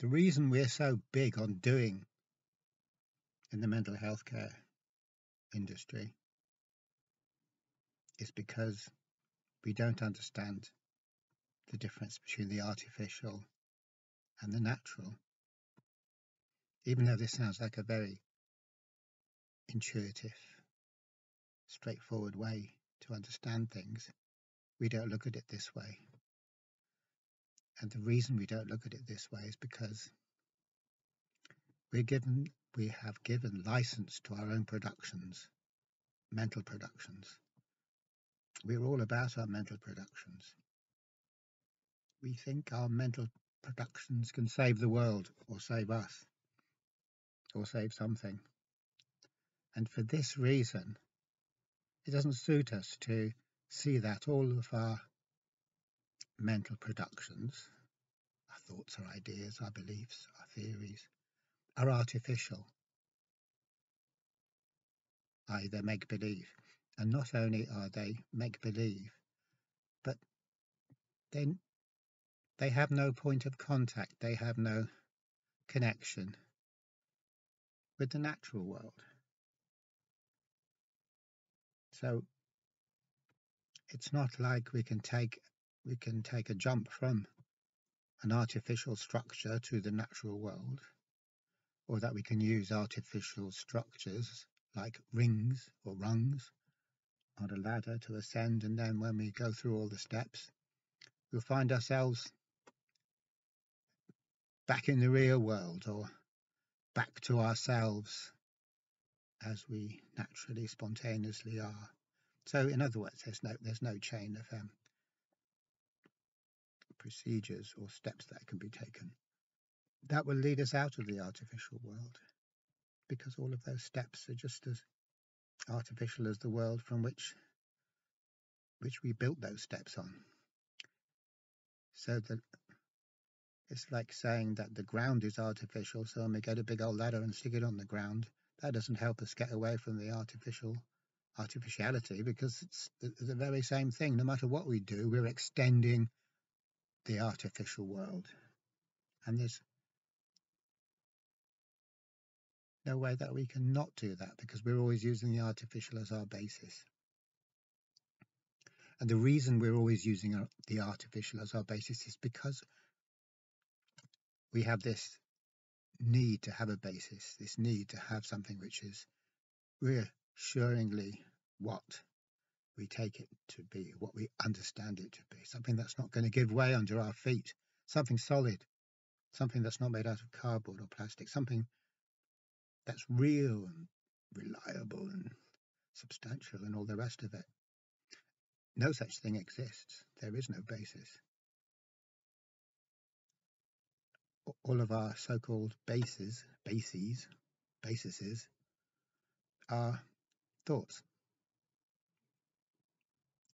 The reason we're so big on doing in the mental health care industry is because we don't understand the difference between the artificial and the natural. Even though this sounds like a very intuitive, straightforward way to understand things, we don't look at it this way. And the reason we don't look at it this way is because we have given license to our own productions, mental productions. We're all about our mental productions. We think our mental productions can save the world or save us or save something. And for this reason, it doesn't suit us to see that all of our mental productions, our thoughts, our ideas, our beliefs, our theories, are artificial, i.e. they're make-believe. And not only are they make-believe, but they have no point of contact, they have no connection with the natural world. So it's not like we can take a jump from an artificial structure to the natural world, or that we can use artificial structures like rings or rungs on a ladder to ascend, and then when we go through all the steps, we'll find ourselves back in the real world or back to ourselves as we naturally, spontaneously are. So in other words, there's no chain of procedures or steps that can be taken that will lead us out of the artificial world, because all of those steps are just as artificial as the world from which we built those steps on. So it's like saying that the ground is artificial, so when we get a big old ladder and stick it on the ground, that doesn't help us get away from the artificiality, because it's the very same thing. No matter what we do, we're extending the artificial world, and there's no way that we can not do that, because we're always using the artificial as our basis. And the reason we're always using the artificial as our basis is because we have this need to have a basis, this need to have something which is reassuringly what we take it to be, what we understand it to be, something that's not going to give way under our feet, something solid, something that's not made out of cardboard or plastic, something that's real and reliable and substantial and all the rest of it. No such thing exists. There is no basis. All of our so-called bases are thoughts.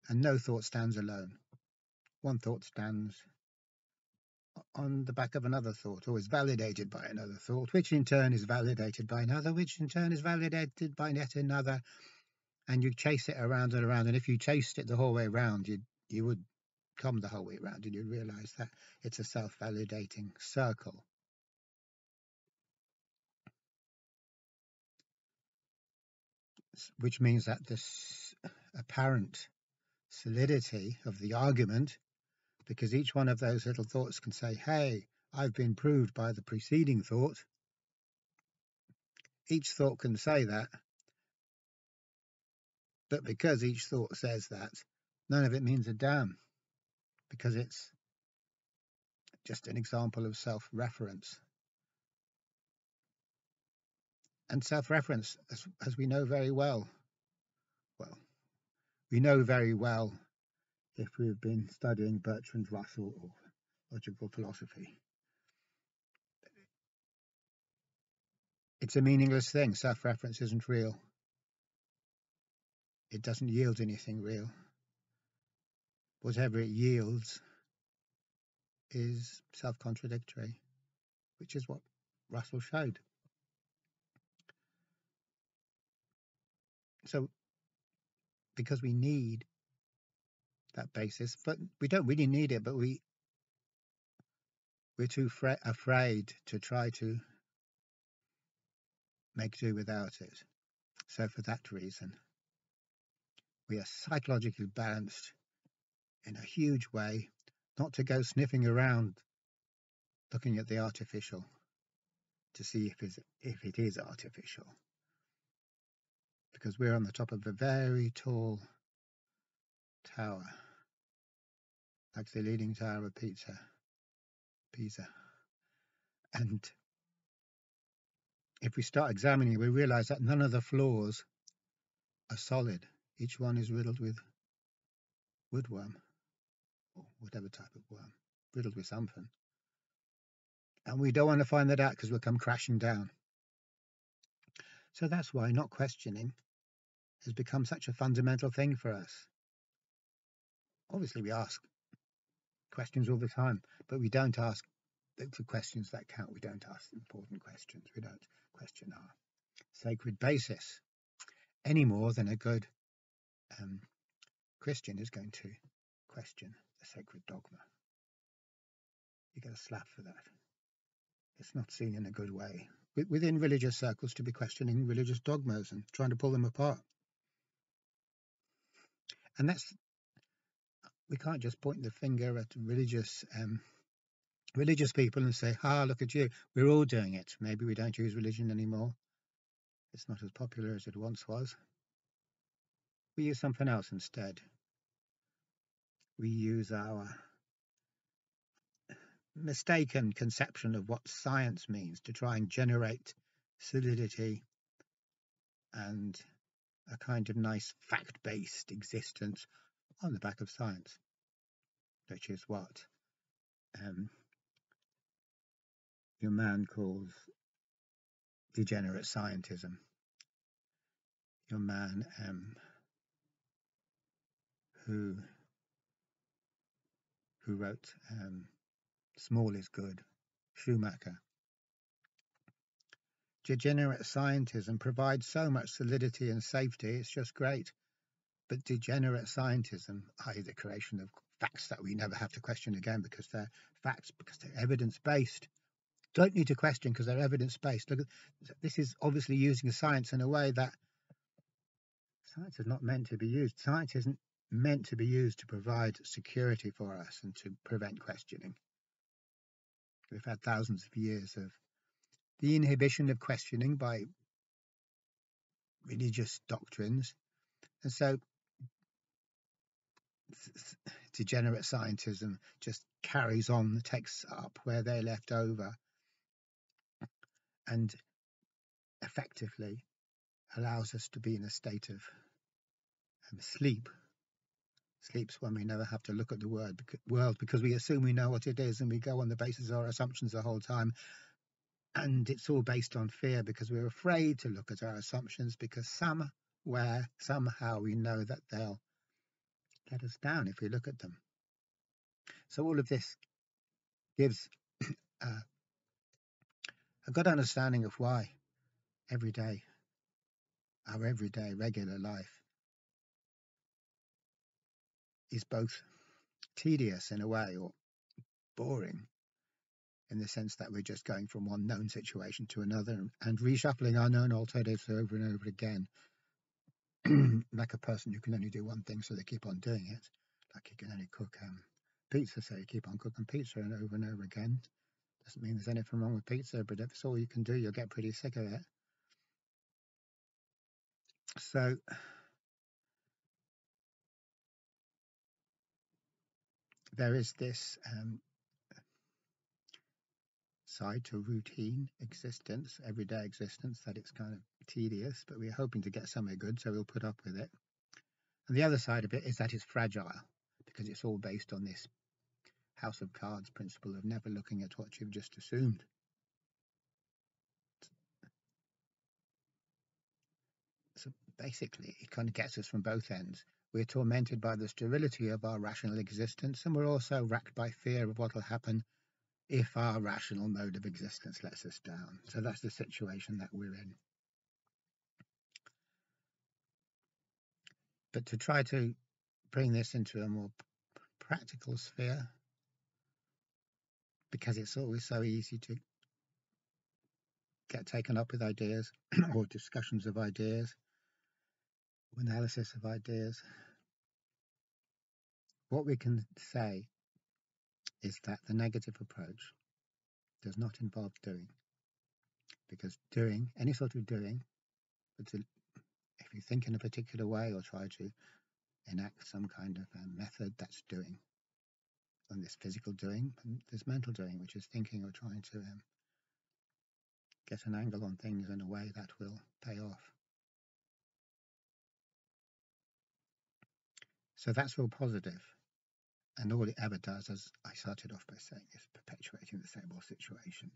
And no thought stands alone. One thought stands on the back of another thought, or is validated by another thought, which in turn is validated by another, which in turn is validated by yet another. And you chase it around and around. And if you chased it the whole way around, you would come the whole way around, and you'd realize that it's a self-validating circle. Which means that this apparent solidity of the argument, because each one of those little thoughts can say, hey, I've been proved by the preceding thought. Each thought can say that, but because each thought says that, none of it means a damn, because it's just an example of self-reference. And self-reference, as we know very well, we know very well if we've been studying Bertrand Russell or logical philosophy. It's a meaningless thing. Self-reference isn't real. It doesn't yield anything real. Whatever it yields is self-contradictory, which is what Russell showed. So, because we need that basis, but we don't really need it, but we we're too afraid to try to make do without it. So for that reason, we are psychologically balanced in a huge way, not to go sniffing around looking at the artificial to see if it is artificial, because we're on the top of a very tall tower, like the Leaning Tower of Pisa. And if we start examining it, we realize that none of the floors are solid. Each one is riddled with woodworm, or whatever type of worm, riddled with something. And we don't want to find that out because we'll come crashing down. So that's why not questioning has become such a fundamental thing for us. Obviously, we ask questions all the time, but we don't ask the questions that count. We don't ask important questions. We don't question our sacred basis any more than a good Christian is going to question the sacred dogma. You get a slap for that. It's not seen in a good way within religious circles to be questioning religious dogmas and trying to pull them apart. And we can't just point the finger at religious people and say, look at you, we're all doing it. Maybe we don't use religion anymore. It's not as popular as it once was. We use something else instead. We use our mistaken conception of what science means to try and generate solidity and a kind of nice fact-based existence on the back of science, which is what your man calls degenerate scientism. Your man who wrote Small is Good, Schumacher. Degenerate scientism provides so much solidity and safety, it's just great. But degenerate scientism, i.e. the creation of facts that we never have to question again because they're facts, because they're evidence-based, don't need to question because they're evidence-based. Look, this is obviously using science in a way that science is not meant to be used. Science isn't meant to be used to provide security for us and to prevent questioning. We've had thousands of years of the inhibition of questioning by religious doctrines. And so degenerate scientism just carries on, takes up where they left over, and effectively allows us to be in a state of sleep. Sleep's when we never have to look at the world because we assume we know what it is and we go on the basis of our assumptions the whole time. And it's all based on fear because we're afraid to look at our assumptions because somewhere, somehow we know that they'll let us down if we look at them. So all of this gives a good understanding of why our everyday regular life is both tedious in a way or boring in the sense that we're just going from one known situation to another and reshuffling our known alternatives over and over again. Like a person who can only do one thing, so they keep on doing it. Like you can only cook pizza, so you keep on cooking pizza and over again. Doesn't mean there's anything wrong with pizza, but if it's all you can do, you'll get pretty sick of it. So there is this side to routine existence, everyday existence, that it's kind of tedious, but we're hoping to get somewhere good, so we'll put up with it. And the other side of it is that it's fragile, because it's all based on this house of cards principle of never looking at what you've just assumed. So basically, it kind of gets us from both ends. We're tormented by the sterility of our rational existence, and we're also racked by fear of what will happen if our rational mode of existence lets us down. So that's the situation that we're in. But to try to bring this into a more practical sphere, because it's always so easy to get taken up with ideas or discussions of ideas, analysis of ideas. What we can say is that the negative approach does not involve doing, because doing, any sort of doing, if you think in a particular way or try to enact some kind of method, that's doing. And there's physical doing, and there's mental doing, which is thinking or trying to get an angle on things in a way that will pay off. So that's all positive. And all it ever does, as I started off by saying, is perpetuating the same old situation.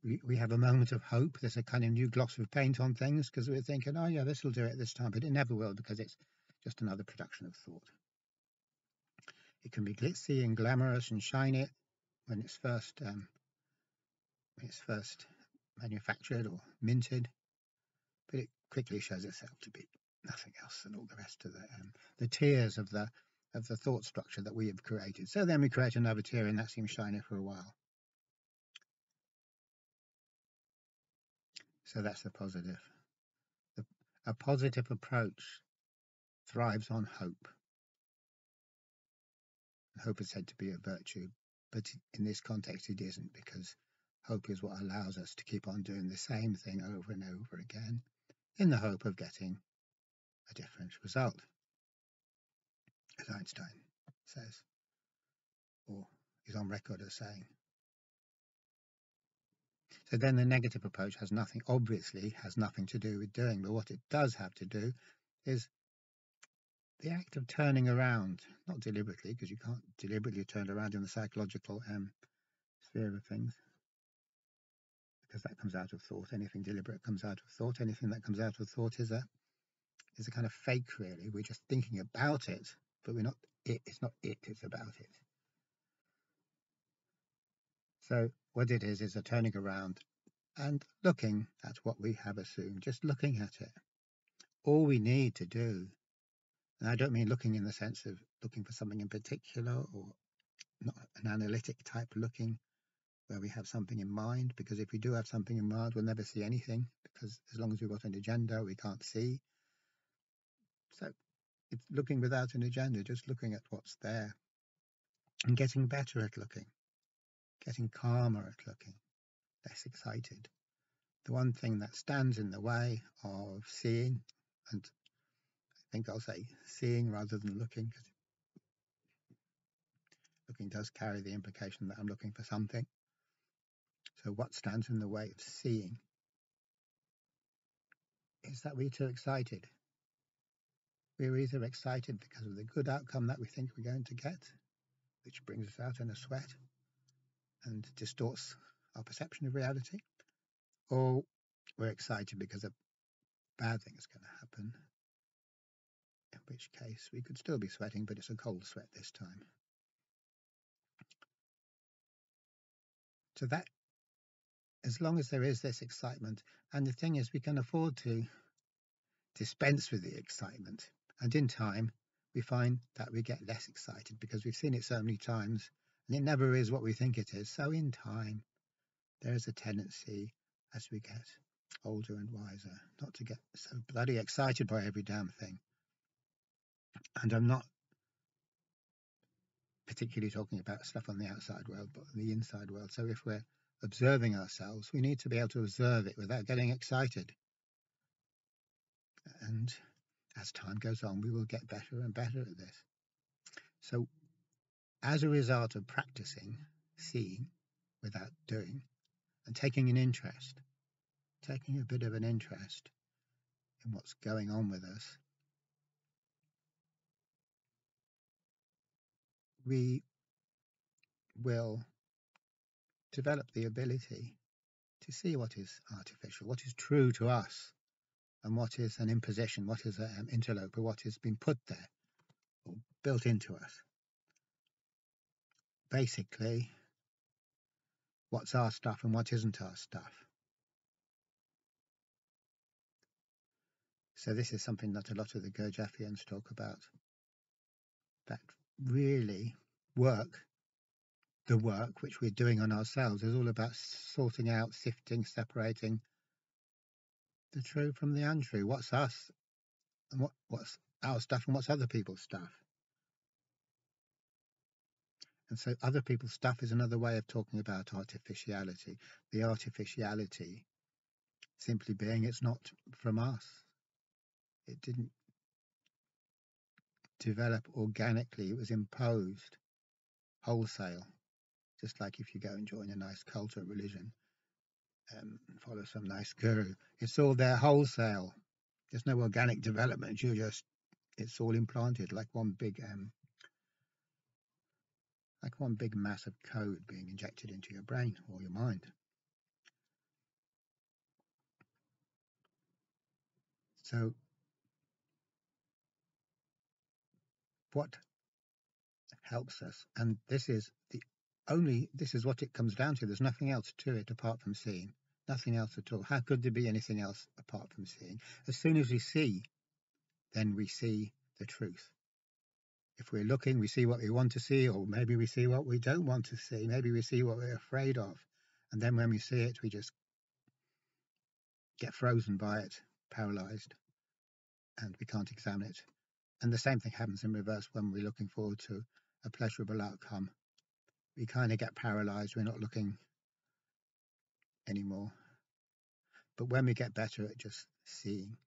We have a moment of hope. There's a kind of new gloss of paint on things because we're thinking, oh yeah, this will do it this time, but it never will because it's just another production of thought. It can be glitzy and glamorous and shiny when it's first manufactured or minted, but it quickly shows itself to be nothing else than all the rest of the tiers of the thought structure that we have created. So then we create another tier, and that seems shiny for a while. So that's the positive. A positive approach thrives on hope. Hope is said to be a virtue, but in this context it isn't, because hope is what allows us to keep on doing the same thing over and over again in the hope of getting a different result, as Einstein says, or is on record as saying. So then the negative approach obviously has nothing to do with doing, but what it does have to do is the act of turning around, not deliberately, because you can't deliberately turn around in the psychological sphere of things, because that comes out of thought. Anything deliberate comes out of thought. Anything that comes out of thought is a kind of fake, really. We're just thinking about it, but we're not it. It's not it, it's about it. So what it is a turning around and looking at what we have assumed, just looking at it. All we need to do, and I don't mean looking in the sense of looking for something in particular or not an analytic type looking where we have something in mind, because if we do have something in mind, we'll never see anything, because as long as we've got an agenda, we can't see. So it's looking without an agenda, just looking at what's there and getting better at looking, getting calmer at looking, less excited. The one thing that stands in the way of seeing, and I think I'll say seeing rather than looking, because looking does carry the implication that I'm looking for something. So what stands in the way of seeing is that we're too excited. We're either excited because of the good outcome that we think we're going to get, which brings us out in a sweat and distorts our perception of reality, or we're excited because a bad thing is going to happen, in which case we could still be sweating, but it's a cold sweat this time. So that, as long as there is this excitement, and the thing is we can afford to dispense with the excitement, and in time we find that we get less excited because we've seen it so many times and it never is what we think it is. So in time there is a tendency, as we get older and wiser, not to get so bloody excited by every damn thing. And I'm not particularly talking about stuff on the outside world, but on the inside world. So if we're observing ourselves, we need to be able to observe it without getting excited. And as time goes on, we will get better and better at this. So as a result of practicing seeing without doing and taking a bit of an interest in what's going on with us, we will develop the ability to see what is artificial, what is true to us, and what is an imposition, what is an interloper, what has been put there or built into us. Basically, what's our stuff and what isn't our stuff. So this is something that a lot of the Gurdjieffians talk about, that really work the work which we're doing on ourselves is all about sorting out, sifting, separating the true from the untrue. What's us and what's our stuff and what's other people's stuff. And so other people's stuff is another way of talking about artificiality. The artificiality simply being it's not from us. It didn't develop organically. It was imposed wholesale. Just like if you go and join a nice cult or religion, follow some nice guru. It's all there wholesale. There's no organic development. It's all implanted like one big mass of code being injected into your brain or your mind. So what helps us, and this is what it comes down to. There's nothing else to it apart from seeing. Nothing else at all. How could there be anything else apart from seeing? As soon as we see, then we see the truth. If we're looking, we see what we want to see, or maybe we see what we don't want to see. Maybe we see what we're afraid of. And then when we see it, we just get frozen by it, paralyzed, and we can't examine it. And the same thing happens in reverse when we're looking forward to a pleasurable outcome. We kind of get paralyzed. We're not looking anymore. But when we get better at just seeing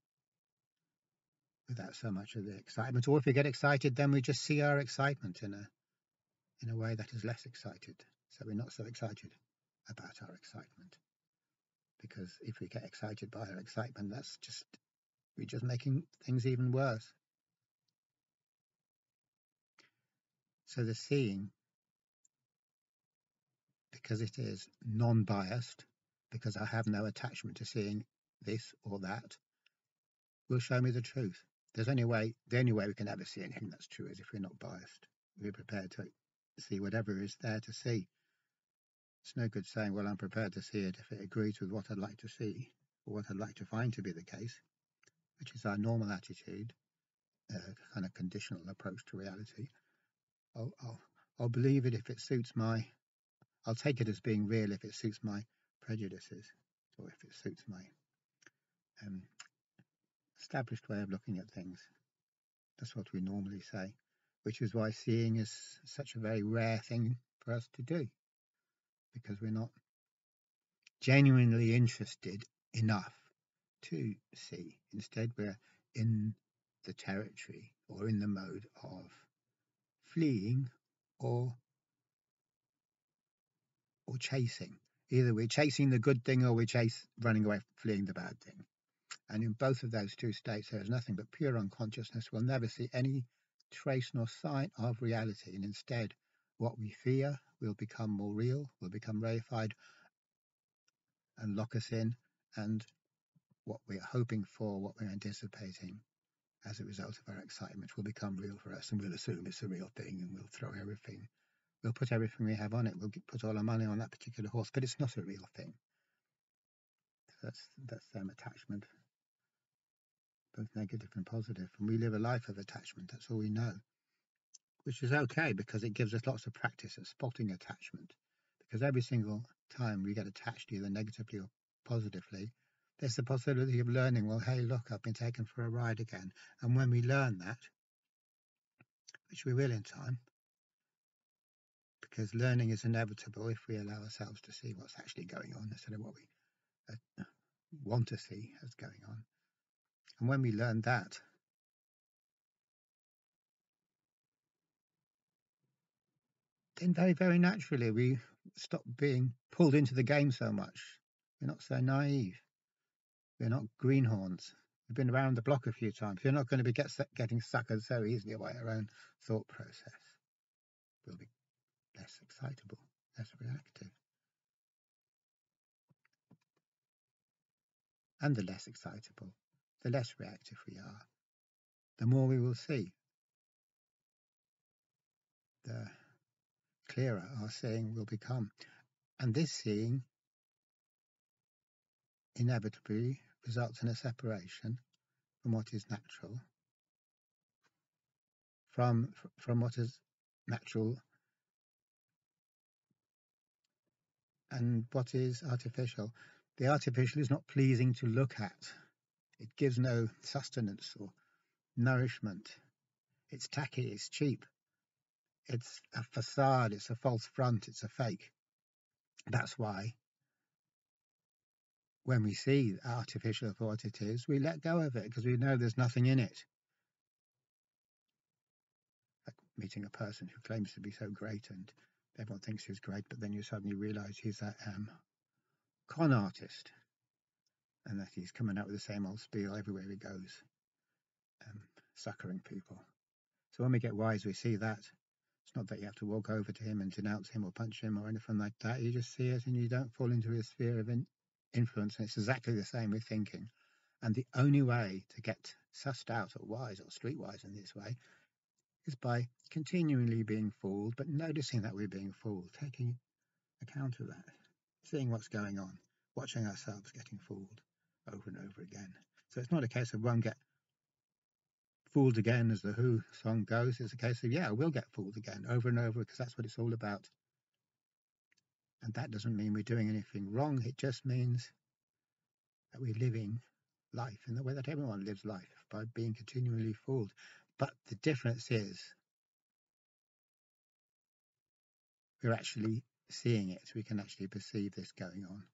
without so much of the excitement, or if we get excited, then we just see our excitement in a way that is less excited. So we're not so excited about our excitement. Because if we get excited by our excitement, we're just making things even worse. So the seeing, because it is non-biased, because I have no attachment to seeing this or that, will show me the truth. The only way we can ever see anything that's true is if we're not biased. We're prepared to see whatever is there to see. It's no good saying, well, I'm prepared to see it if it agrees with what I'd like to see or what I'd like to find to be the case, which is our normal attitude, kind of conditional approach to reality. I'll believe it if it suits I'll take it as being real if it suits my prejudices or if it suits my established way of looking at things. That's what we normally say, which is why seeing is such a very rare thing for us to do, because we're not genuinely interested enough to see. Instead, we're in the territory or in the mode of fleeing or chasing. Either we're chasing the good thing or we're running away, fleeing the bad thing. And in both of those two states, there is nothing but pure unconsciousness. We'll never see any trace nor sign of reality. And instead, what we fear will become more real, will become reified and lock us in. And what we're hoping for, what we're anticipating as a result of our excitement will become real for us. And we'll assume it's a real thing and we'll put everything we have on it. We'll put all our money on that particular horse, but it's not a real thing. That's attachment, both negative and positive. And we live a life of attachment. That's all we know, which is okay because it gives us lots of practice at spotting attachment. Because every single time we get attached, either negatively or positively, there's the possibility of learning, well, hey, look, I've been taken for a ride again. And when we learn that, which we will in time, because learning is inevitable if we allow ourselves to see what's actually going on instead of what we want to see as going on. And when we learn that, then very, very naturally we stop being pulled into the game so much. We're not so naive. We're not greenhorns. We've been around the block a few times. We're not going to be getting suckered so easily by our own thought process. We'll be less excitable, less reactive. And the less excitable, the less reactive we are, the more we will see. The clearer our seeing will become. And this seeing inevitably results in a separation from what is natural, from what is natural And what is artificial? The artificial is not pleasing to look at. It gives no sustenance or nourishment. It's tacky, it's cheap, it's a facade, it's a false front, it's a fake. That's why when we see artificial for what it is, we let go of it because we know there's nothing in it. Like meeting a person who claims to be so great and everyone thinks he's great, but then you suddenly realize he's a con artist and that he's coming out with the same old spiel everywhere he goes, suckering people. So when we get wise, we see that. It's not that you have to walk over to him and denounce him or punch him or anything like that. You just see it and you don't fall into his sphere of influence. And it's exactly the same with thinking. And the only way to get sussed out or wise or streetwise in this way is by continually being fooled, but noticing that we're being fooled, taking account of that, seeing what's going on, watching ourselves getting fooled over and over again. So it's not a case of won't get fooled again, as the Who song goes. It's a case of, yeah, we'll get fooled again over and over because that's what it's all about. And that doesn't mean we're doing anything wrong. It just means that we're living life in the way that everyone lives life, by being continually fooled. But the difference is we're actually seeing it. We can actually perceive this going on.